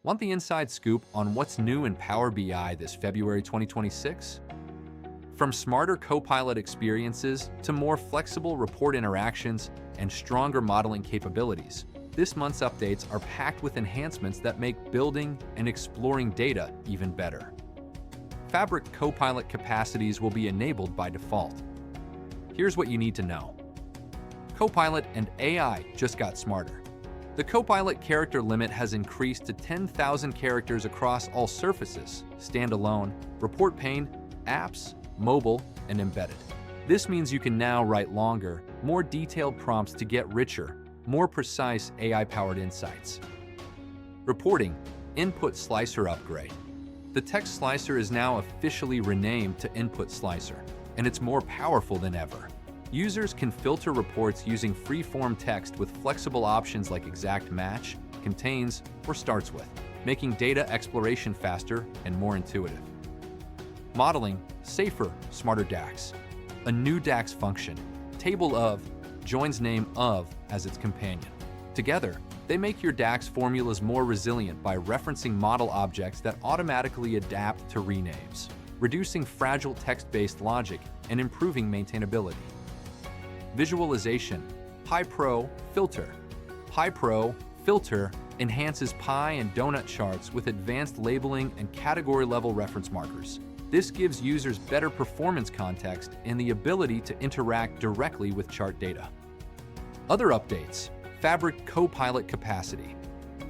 Want the inside scoop on what's new in Power BI this February 2026? From smarter Copilot experiences to more flexible report interactions and stronger modeling capabilities, this month's updates are packed with enhancements that make building and exploring data even better. Fabric Copilot capacities will be enabled by default. Here's what you need to know. Copilot and AI just got smarter. The Copilot character limit has increased to 10,000 characters across all surfaces, standalone, report pane, apps, mobile, and embedded. This means you can now write longer, more detailed prompts to get richer, more precise AI-powered insights. Reporting Input Slicer Upgrade. The text slicer is now officially renamed to Input Slicer, and it's more powerful than ever. Users can filter reports using free-form text with flexible options like exact match, contains, or starts with, making data exploration faster and more intuitive. Modeling safer, smarter DAX. A new DAX function, table of, joins name of as its companion. Together, they make your DAX formulas more resilient by referencing model objects that automatically adapt to renames, reducing fragile text-based logic and improving maintainability. Visualization, PyPro Filter. PyPro Filter enhances pie and donut charts with advanced labeling and category-level reference markers. This gives users better performance context and the ability to interact directly with chart data. Other updates, Fabric Copilot Capacity.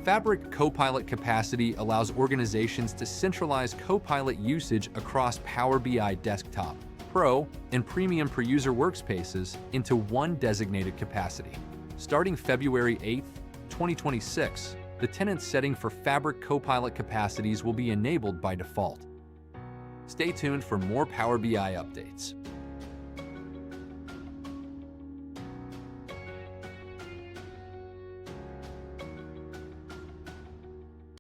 Fabric Copilot Capacity allows organizations to centralize Copilot usage across Power BI Desktop, Pro, and Premium per user workspaces into one designated capacity. Starting February 8, 2026, the tenant setting for Fabric Copilot capacities will be enabled by default. Stay tuned for more Power BI updates.